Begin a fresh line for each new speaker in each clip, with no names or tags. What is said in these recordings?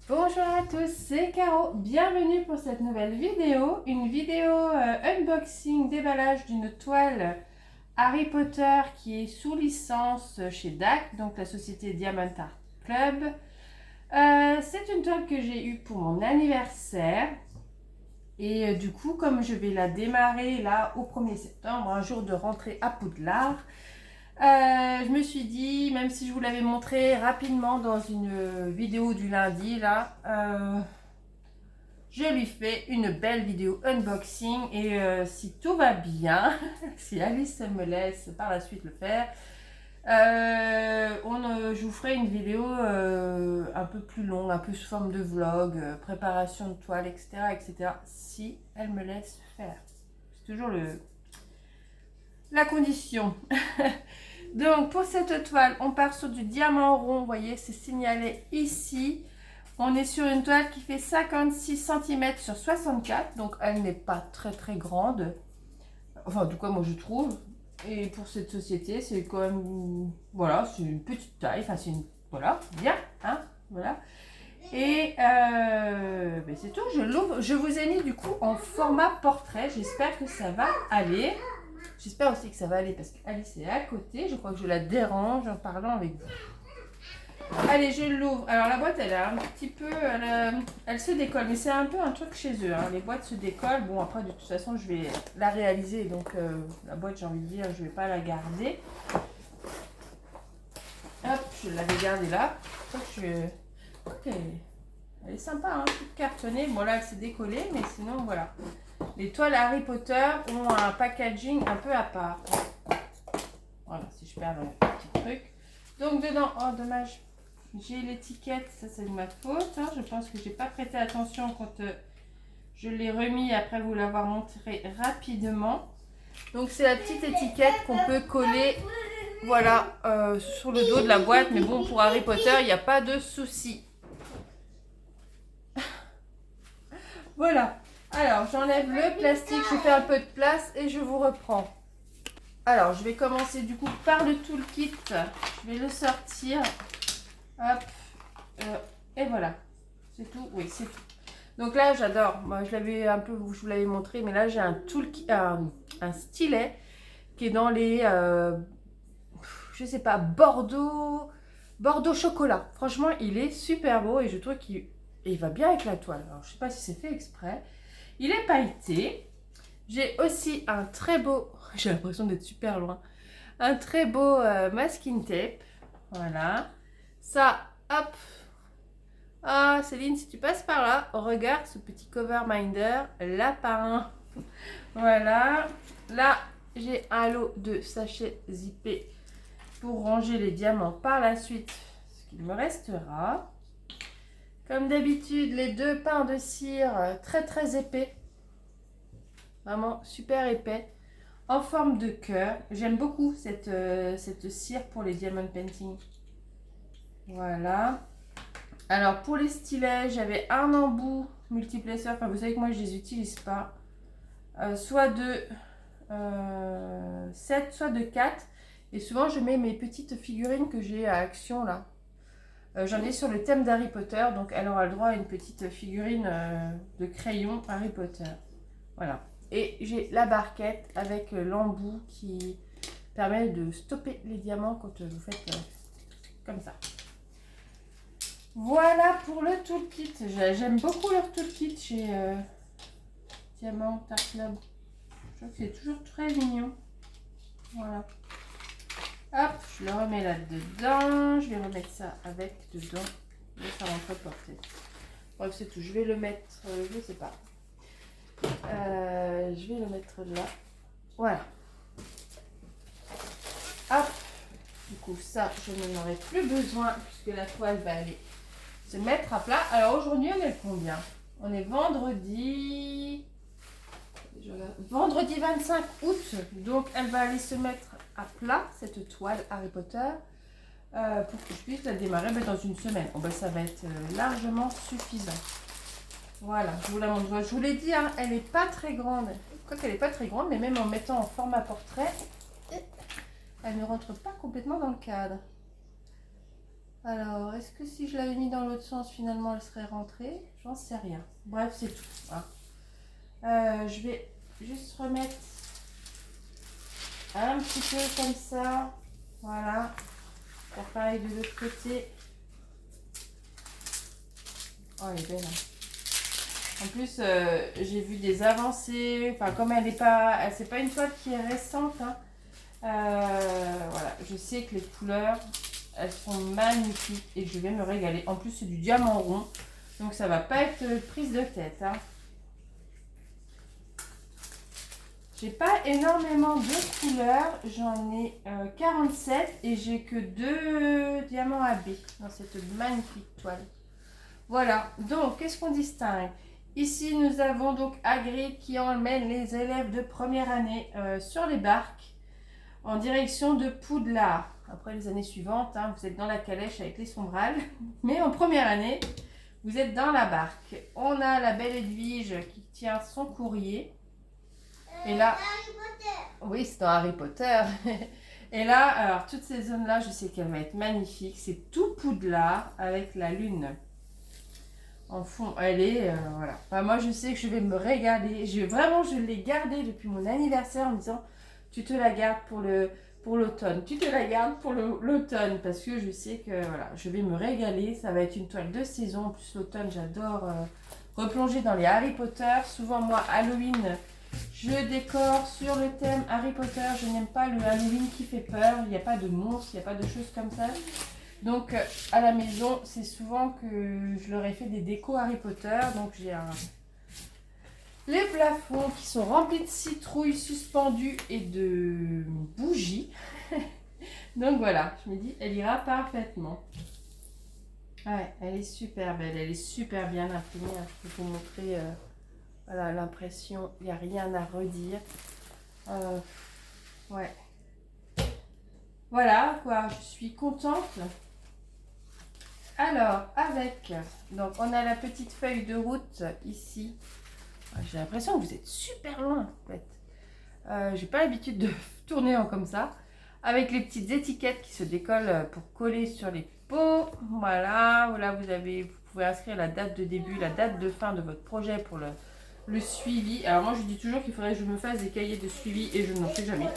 Bonjour à tous, c'est Caro. Bienvenue pour cette nouvelle vidéo. Une vidéo unboxing, déballage d'une toile Harry Potter qui est sous licence chez DAC, donc la société Diamond Art Club. C'est une toile que j'ai eue pour mon anniversaire. Et du coup, comme je vais la démarrer là au 1er septembre, un jour de rentrée à Poudlard, je me suis dit, même si je vous l'avais montré rapidement dans une vidéo du lundi, là, je lui fais une belle vidéo unboxing et si tout va bien, si Alice me laisse par la suite le faire, je vous ferai une vidéo un peu plus longue, un peu sous forme de vlog, préparation de toile, etc., etc., si elle me laisse faire. C'est toujours la condition. Donc pour cette toile, on part sur du diamant rond, vous voyez, c'est signalé ici. On est sur une toile qui fait 56 cm sur 64, donc elle n'est pas très grande. Enfin, en tout cas, moi je trouve. Et pour cette société, c'est quand même, voilà, c'est une petite taille. Enfin, c'est une, voilà, bien, hein, voilà. Et ben c'est tout, je l'ouvre. Je vous ai mis du coup en format portrait. J'espère que ça va aller. J'espère aussi que ça va aller parce qu'Alice est à côté. Je crois que je la dérange en parlant avec vous. Allez, je l'ouvre. Alors la boîte, elle a un petit peu, elle se décolle, mais c'est un peu un truc chez eux, hein. Les boîtes se décollent. Bon, après, de toute façon, je vais la réaliser. Donc la boîte, j'ai envie de dire, je vais pas la garder. Hop, je l'avais gardée là. Ok, elle est sympa, hein, toute cartonnée. Bon, là, elle s'est décollée, mais sinon, voilà. Les toiles Harry Potter ont un packaging un peu à part. Voilà, si je perds le petit truc. Donc dedans, oh dommage, j'ai l'étiquette, ça c'est de ma faute. Hein. Je pense que j'ai pas prêté attention quand je l'ai remis après vous l'avoir montré rapidement. Donc c'est la petite étiquette qu'on peut coller, voilà, sur le dos de la boîte. Mais bon, pour Harry Potter, il n'y a pas de souci. Voilà. Alors, j'enlève le plastique, je fais un peu de place et je vous reprends. Alors, je vais commencer du coup par le toolkit. Je vais le sortir. Hop. Et voilà. C'est tout. Oui, c'est tout. Donc là, j'adore. Moi, je l'avais un peu, je vous l'avais montré, mais là, j'ai un toolkit, un stylet qui est dans les, je sais pas, Bordeaux chocolat. Franchement, il est super beau et je trouve qu'il va bien avec la toile. Alors, je sais pas si c'est fait exprès. Il est pailleté. J'ai aussi un très beau, j'ai l'impression d'être super loin, un très beau masking tape. Voilà. Ça, hop. Ah, Céline, si tu passes par là, regarde ce petit cover minder lapin. Voilà. Là, j'ai un lot de sachets zippés pour ranger les diamants par la suite, ce qu'il me restera. Comme d'habitude, les deux pains de cire très épais. Vraiment super épais. En forme de cœur. J'aime beaucoup cette cire pour les diamond painting. Voilà. Alors pour les stylets, j'avais un embout multiplesseur. Enfin, vous savez que moi je les utilise pas. Soit de 7, soit de 4. Et souvent je mets mes petites figurines que j'ai à Action là. J'en ai sur le thème d'Harry Potter. Donc elle aura le droit à une petite figurine de crayon Harry Potter. Voilà. Et j'ai la barquette avec l'embout qui permet de stopper les diamants quand vous faites comme ça. Voilà pour le toolkit. J'aime beaucoup leur toolkit chez Diamond Art Club. Je trouve que c'est toujours très mignon. Voilà. Hop, je le remets là-dedans. Je vais remettre ça avec dedans. Et ça va porter. Bref, c'est tout. Je vais le mettre, je sais pas. Je vais le mettre là. Voilà. Hop. Du coup, ça, je n'en aurai plus besoin puisque la toile va aller se mettre à plat. Alors aujourd'hui, on est combien? On est vendredi 25 août. Donc elle va aller se mettre à plat, cette toile Harry Potter, pour que je puisse la démarrer dans une semaine. Oh, ben, ça va être largement suffisant. Voilà, je vous la montre. Je vous l'ai dit, hein, elle n'est pas très grande. Je crois qu'elle n'est pas très grande, mais même en mettant en format portrait, elle ne rentre pas complètement dans le cadre. Alors, est-ce que si je l'avais mis dans l'autre sens, finalement, elle serait rentrée? J'en sais rien. Bref, c'est tout. Hein. Je vais juste remettre un petit peu comme ça. Voilà. Faire pareil de l'autre côté. Oh, elle est belle. Hein. En plus, j'ai vu des avancées. Enfin, comme elle n'est pas, c'est pas une toile qui est récente. Hein. Voilà, je sais que les couleurs, elles sont magnifiques et je vais me régaler. En plus, c'est du diamant rond, donc ça va pas être prise de tête. Hein. J'ai pas énormément de couleurs, j'en ai 47 et j'ai que 2 diamants AB dans cette magnifique toile. Voilà, donc qu'est-ce qu'on distingue? Ici, nous avons donc Hagrid qui emmène les élèves de première année sur les barques en direction de Poudlard. Après les années suivantes, hein, vous êtes dans la calèche avec les sombrales, mais en première année, vous êtes dans la barque. On a la belle Edwige qui tient son courrier. Et là,
Harry Potter.
Oui, c'est dans Harry Potter. Et là, alors toutes ces zones-là, je sais qu'elle va être magnifique. C'est tout Poudlard avec la lune en fond. Elle est, voilà. Enfin, moi, je sais que je vais me régaler. Je l'ai gardée depuis mon anniversaire en me disant, tu te la gardes pour l'automne. Tu te la gardes pour l'automne parce que je sais que voilà, je vais me régaler. Ça va être une toile de saison. En plus, l'automne, j'adore replonger dans les Harry Potter. Souvent, moi, Halloween, je décore sur le thème Harry Potter. Je n'aime pas le Halloween qui fait peur. Il n'y a pas de monstres, il n'y a pas de choses comme ça. Donc, à la maison, c'est souvent que je leur ai fait des décos Harry Potter. Donc, j'ai les plafonds qui sont remplis de citrouilles suspendues et de bougies. Donc, voilà, je me dis, elle ira parfaitement. Ouais, elle est super belle. Elle est super bien imprimée. Hein. Je peux vous montrer... Voilà, l'impression, il n'y a rien à redire. Ouais. Voilà, quoi, je suis contente. Alors, donc on a la petite feuille de route ici. J'ai l'impression que vous êtes super loin, en fait. J'ai pas l'habitude de tourner comme ça. Avec les petites étiquettes qui se décollent pour coller sur les pots. Voilà, vous pouvez inscrire la date de début, la date de fin de votre projet pour le suivi. Alors moi je dis toujours qu'il faudrait que je me fasse des cahiers de suivi et je n'en fais jamais.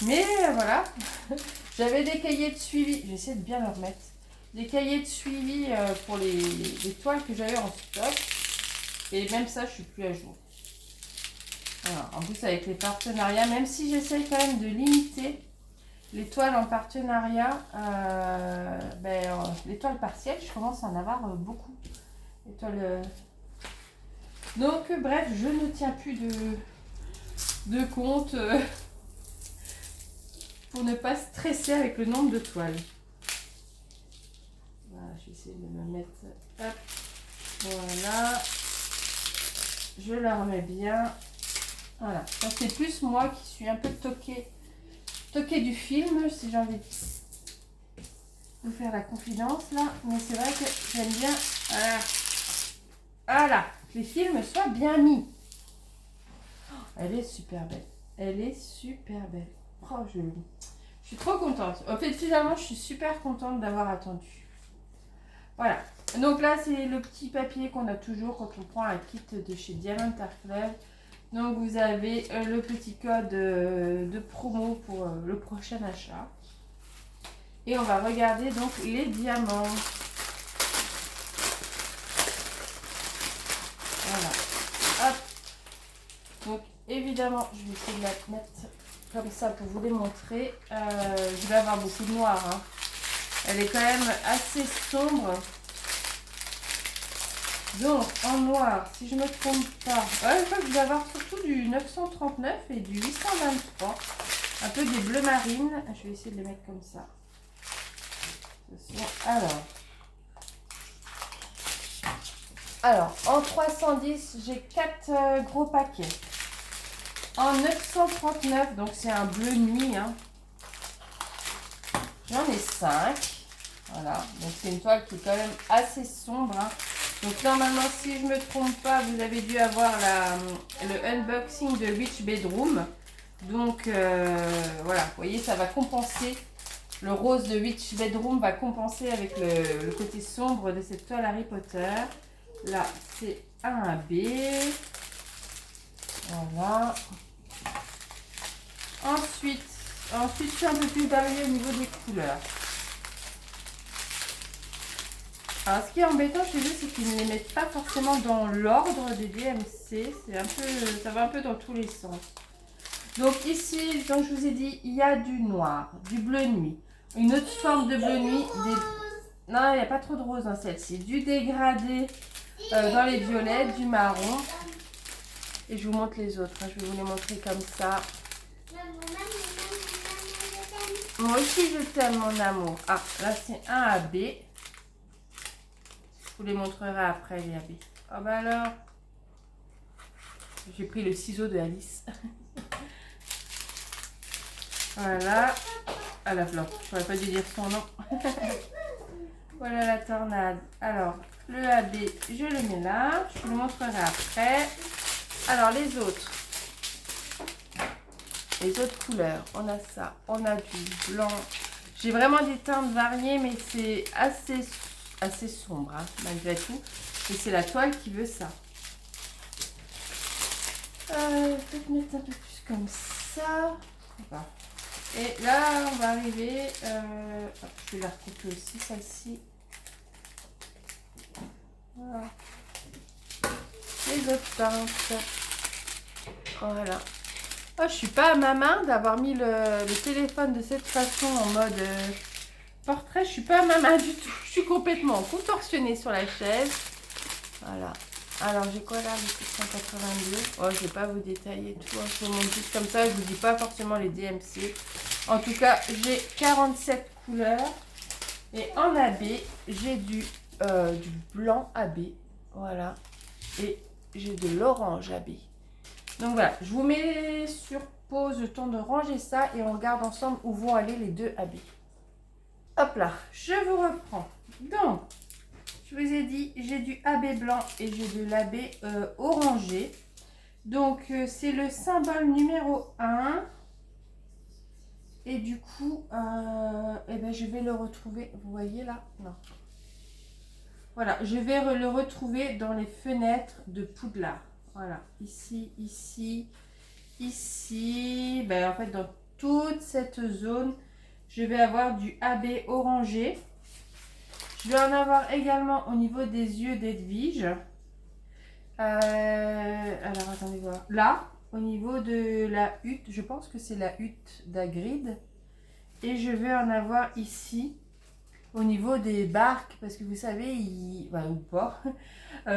Mais voilà, j'avais des cahiers de suivi, j'essaie de bien le remettre. Des cahiers de suivi pour les toiles que j'avais en stock. Et même ça, je suis plus à jour. Voilà. En plus avec les partenariats, même si j'essaye quand même de limiter les toiles en partenariat, les toiles partielles, je commence à en avoir beaucoup. Les toiles... Donc, bref, je ne tiens plus de compte pour ne pas stresser avec le nombre de toiles. Voilà, je vais essayer de me mettre... Hop, voilà. Je la remets bien. Voilà. Ça, c'est plus moi qui suis un peu toquée du film, si j'ai envie de vous faire la confidence, là. Mais c'est vrai que j'aime bien... Voilà. Que les films soient bien mis. Oh, elle est super belle. Elle est super belle. Oh, je suis trop contente. En fait, finalement, je suis super contente d'avoir attendu. Voilà. Donc là, c'est le petit papier qu'on a toujours quand on prend un kit de chez Diamond Art Club. Donc, vous avez le petit code de promo pour le prochain achat. Et on va regarder donc les diamants. Voilà. Hop. Donc évidemment, je vais essayer de la mettre comme ça pour vous les montrer. Je vais avoir beaucoup de noir. Hein. Elle est quand même assez sombre. Donc en noir, si je ne me trompe pas, je crois que je vais avoir surtout du 939 et du 823. Un peu des bleus marines. Je vais essayer de les mettre comme ça. Alors, en 310, j'ai 4 gros paquets. En 939, donc c'est un bleu nuit. Hein. J'en ai 5. Voilà, donc c'est une toile qui est quand même assez sombre. Hein. Donc normalement, si je ne me trompe pas, vous avez dû avoir le unboxing de Witch Bedroom. Donc voilà, vous voyez, ça va compenser le rose de Witch Bedroom va compenser avec le côté sombre de cette toile Harry Potter. Là, c'est un AB. Voilà. Ensuite, je suis un peu plus variée au niveau des couleurs. Alors, ce qui est embêtant chez eux, c'est qu'ils ne les mettent pas forcément dans l'ordre des DMC. C'est un peu, ça va un peu dans tous les sens. Donc ici, comme je vous ai dit, il y a du noir, du bleu nuit, une autre forme de bleu nuit. Non, il n'y a pas trop de rose dans celle-ci. Du dégradé dans les violets, du marron. Et je vous montre les autres. Je vais vous les montrer comme ça. Moi aussi, je t'aime, mon amour. Ah, là, c'est un AB. Je vous les montrerai après, les AB. Ah bah alors, j'ai pris le ciseau de Alice. Voilà. Ah la fleur, je n'aurais pas dû dire son nom. Voilà la tornade. Alors, le AB, je le mets là. Je vous le montrerai après. Alors, les autres couleurs. On a ça. On a du blanc. J'ai vraiment des teintes variées, mais c'est assez sombre, hein, malgré tout. Et c'est la toile qui veut ça. Peut-être mettre un peu plus comme ça. Voilà. Et là, on va arriver. Je vais la recouper aussi, celle-ci. Voilà. Les autres teintes. Voilà. Oh, je suis pas à ma main d'avoir mis le téléphone de cette façon en mode portrait. Je suis pas à ma main du tout. Je suis complètement contorsionnée sur la chaise. Voilà. Alors, j'ai quoi là? Le 782. Oh, je vais pas vous détailler tout. Hein. Je vous montre juste comme ça. Je vous dis pas forcément les DMC. En tout cas, j'ai 47 couleurs. Et en AB, j'ai du blanc AB. Voilà. Et j'ai de l'orange AB. Donc voilà, je vous mets sur pause le temps de ranger ça et on regarde ensemble où vont aller les deux AB. Hop là, je vous reprends. Donc, je vous ai dit, j'ai du AB blanc et j'ai de l'AB orangé. Donc, c'est le symbole numéro 1. Et du coup, eh ben, je vais le retrouver. Vous voyez là? Non. Voilà, je vais le retrouver dans les fenêtres de Poudlard. Voilà, ici, ici, ici. Ben, en fait, dans toute cette zone, je vais avoir du AB orangé. Je vais en avoir également au niveau des yeux d'Edwige. Alors, attendez voir. Là, au niveau de la hutte, je pense que c'est la hutte d'Hagrid. Et je vais en avoir ici, au niveau des barques, parce que vous savez, ou pas,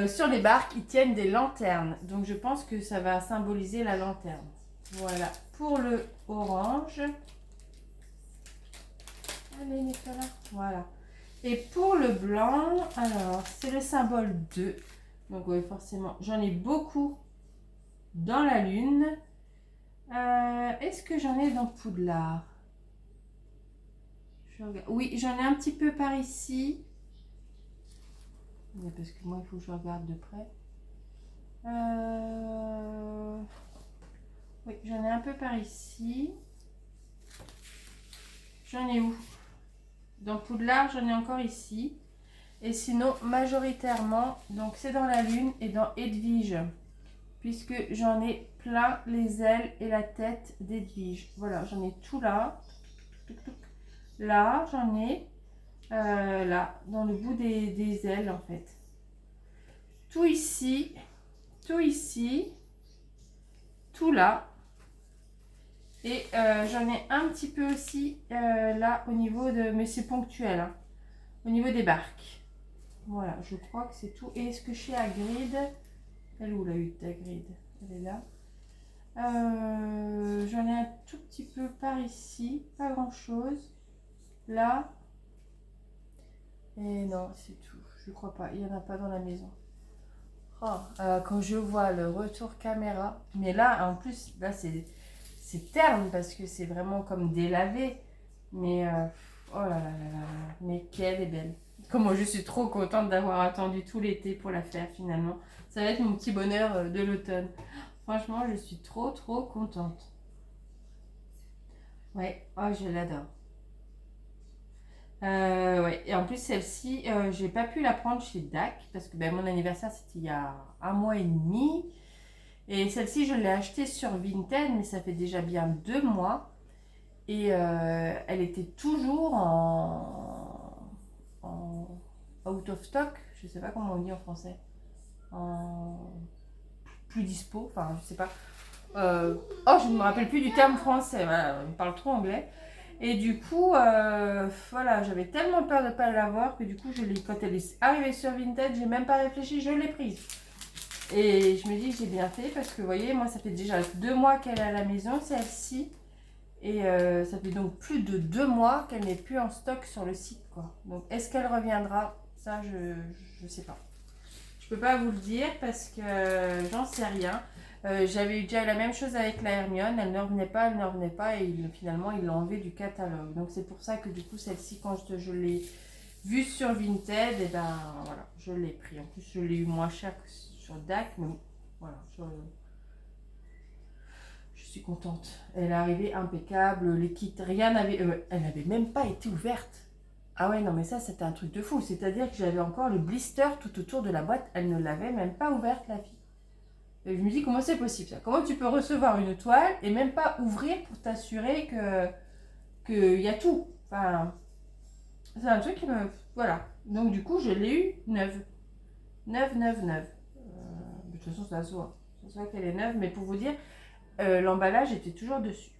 sur les barques, ils tiennent des lanternes. Donc, je pense que ça va symboliser la lanterne. Voilà, pour le orange. Allez, Nicolas. Voilà. Et pour le blanc, alors, c'est le symbole 2. Donc, oui, forcément, j'en ai beaucoup dans la lune. Est-ce que j'en ai dans Poudlard? Oui, j'en ai un petit peu par ici. Parce que moi, il faut que je regarde de près. Oui, j'en ai un peu par ici. J'en ai où? Dans Poudlard, j'en ai encore ici. Et sinon, majoritairement, donc c'est dans la lune et dans Edwige. Puisque j'en ai plein les ailes et la tête d'Edwige. Voilà, j'en ai tout là. Là, j'en ai là, dans le bout des ailes en fait. Tout ici, tout là. Et j'en ai un petit peu aussi là au niveau de, mais c'est ponctuel, hein, au niveau des barques. Voilà, je crois que c'est tout. Et est-ce que chez Hagrid, elle est où la hutte d'Hagrid? Elle est là. J'en ai un tout petit peu par ici, pas grand chose. Là. Et non, c'est tout. Je crois pas. Il n'y en a pas dans la maison. Oh, quand je vois le retour caméra. Mais là, en plus, là, c'est terne parce que c'est vraiment comme délavé. Mais, oh là là là là. Mais qu'elle est belle. Comment je suis trop contente d'avoir attendu tout l'été pour la faire finalement. Ça va être mon petit bonheur de l'automne. Franchement, je suis trop contente. Ouais, oh, je l'adore. Ouais. Et en plus, celle-ci, j'ai pas pu la prendre chez DAC parce que ben, mon anniversaire c'était il y a un mois et demi. Et celle-ci, je l'ai achetée sur Vinted, mais ça fait déjà bien 2 mois. Et elle était toujours en out of stock. Je sais pas comment on dit en français. En plus dispo, enfin, je sais pas. Oh, je ne me rappelle plus du terme français. Voilà, on parle trop anglais. Et du coup, voilà, j'avais tellement peur de ne pas l'avoir que du coup, quand elle est arrivée sur Vinted, j'ai même pas réfléchi, je l'ai prise. Et je me dis, j'ai bien fait parce que, vous voyez, moi, ça fait déjà 2 mois qu'elle est à la maison, celle-ci. Et ça fait donc plus de 2 mois qu'elle n'est plus en stock sur le site, quoi. Donc, est-ce qu'elle reviendra? Ça, je sais pas. Je peux pas vous le dire parce que j'en sais rien. J'avais eu déjà la même chose avec la Hermione, elle ne revenait pas, et finalement ils l'ont enlevée du catalogue. Donc c'est pour ça que du coup celle-ci, quand je l'ai vue sur Vinted, et ben voilà, je l'ai pris. En plus je l'ai eu moins cher que sur DAC, mais voilà, je suis contente. Elle est arrivée impeccable, les kits, rien n'avait, elle n'avait même pas été ouverte. Ah ouais, non mais ça c'était un truc de fou, c'est-à-dire que j'avais encore le blister tout autour de la boîte, elle ne l'avait même pas ouverte la fille. Et je me dis, comment c'est possible ça? Comment tu peux recevoir une toile et même pas ouvrir pour t'assurer qu'il y a tout? Enfin, c'est un truc qui me... Voilà. Donc du coup, je l'ai eu neuve. Neuve, neuve, neuve. De toute façon, ça se voit. Ça se voit qu'elle est neuve, mais pour vous dire, l'emballage était toujours dessus.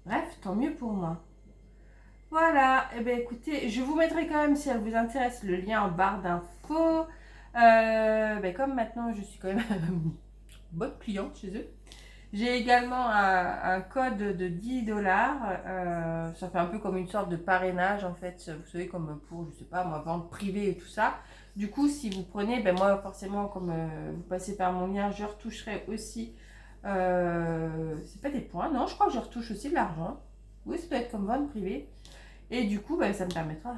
Bref, tant mieux pour moi. Voilà, et bien écoutez, je vous mettrai quand même, si elle vous intéresse, le lien en barre d'infos. Comme maintenant, je suis quand même bonne cliente chez eux. J'ai également un code de 10 $. Ça fait un peu comme une sorte de parrainage en fait. Vous savez, comme pour, je sais pas, moi, vente privée et tout ça. Du coup, si vous prenez, ben moi forcément, comme vous passez par mon lien, je retoucherai aussi. C'est pas des points, non, je crois que je retouche aussi de l'argent. Oui, ça peut être comme vente privée. Et du coup, ben, ça me permettra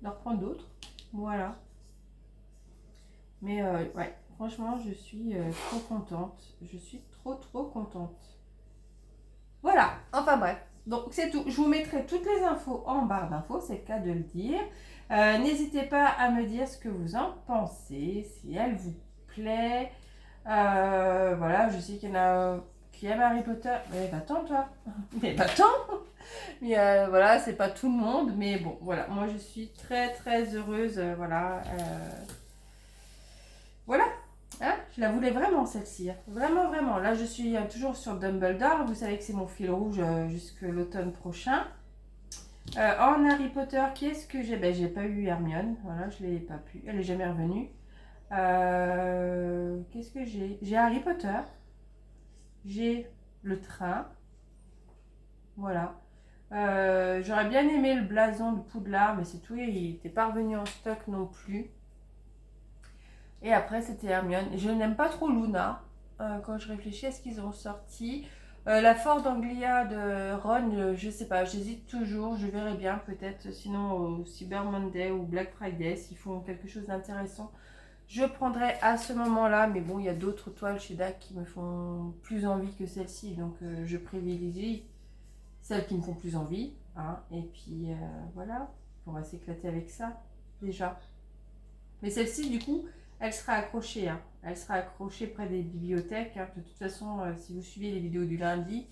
d'en reprendre d'autres. Voilà. Mais ouais, franchement, je suis trop contente. Je suis trop contente. Voilà, enfin bref. Donc c'est tout. Je vous mettrai toutes les infos en barre d'infos, c'est le cas de le dire. N'hésitez pas à me dire ce que vous en pensez, si elle vous plaît. Voilà, je sais qu'il y en a qui aiment Harry Potter. Mais va-t'en toi. Mais va-t'en. Mais voilà, c'est pas tout le monde. Mais bon, voilà, moi je suis très heureuse. Voilà. Hein, je la voulais vraiment celle-ci, hein. Vraiment. Là, je suis toujours sur Dumbledore. Vous savez que c'est mon fil rouge jusque l'automne prochain. En Harry Potter, qui est-ce que j'ai? Ben, j'ai pas eu Hermione. Voilà, je l'ai pas pu. Elle est jamais revenue. Qu'est-ce que j'ai? J'ai Harry Potter. J'ai le train. Voilà. J'aurais bien aimé le blason de Poudlard, mais c'est tout. Il n'était pas revenu en stock non plus. Et après, c'était Hermione. Je n'aime pas trop Luna. Quand je réfléchis à ce qu'ils ont sorti. La Ford Anglia de Ron, je sais pas, j'hésite toujours. Je verrai bien peut-être, sinon au Cyber Monday ou Black Friday, s'ils font quelque chose d'intéressant. Je prendrai à ce moment-là, mais bon, il y a d'autres toiles chez DAC qui me font plus envie que celle-ci. Donc je privilégie celles qui me font plus envie. Hein. Et puis voilà, on va s'éclater avec ça déjà. Mais celle-ci, du coup, elle sera accrochée. Hein. Elle sera accrochée près des bibliothèques. Hein. De toute façon, si vous suivez les vidéos du lundi,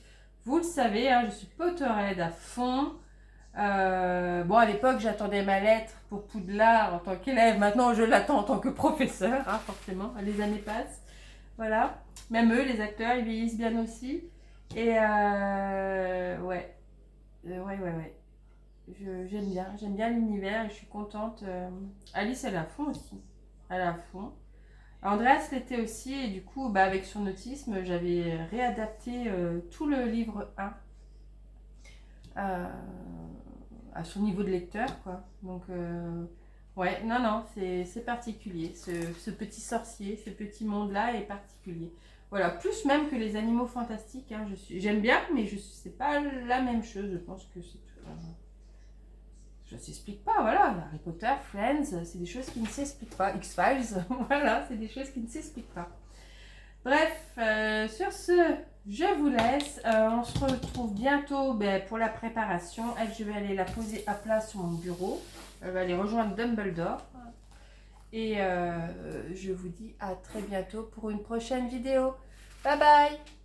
vous le savez, hein, je suis Potterhead à fond. Bon, à l'époque, j'attendais ma lettre pour Poudlard en tant qu'élève. Maintenant, je l'attends en tant que professeur, hein, forcément. Les années passent. Voilà. Même eux, les acteurs, ils vieillissent bien aussi. Et ouais. Ouais. J'aime bien l'univers et je suis contente. Alice, elle est à fond aussi. Elle est à fond. Andreas l'était aussi et du coup, avec son autisme, j'avais réadapté tout le livre 1 à son niveau de lecteur, quoi. Donc, ouais, non, c'est particulier. Ce petit sorcier, ce petit monde-là est particulier. Voilà, plus même que les animaux fantastiques. Hein, j'aime bien, mais c'est pas la même chose. Je pense que c'est tout. Ça s'explique pas, voilà. Harry Potter, Friends, c'est des choses qui ne s'expliquent pas. X-Files, voilà, c'est des choses qui ne s'expliquent pas. Bref, sur ce, je vous laisse. On se retrouve bientôt pour la préparation. Elle, je vais aller la poser à plat sur mon bureau. Elle va aller rejoindre Dumbledore. Et je vous dis à très bientôt pour une prochaine vidéo. Bye bye!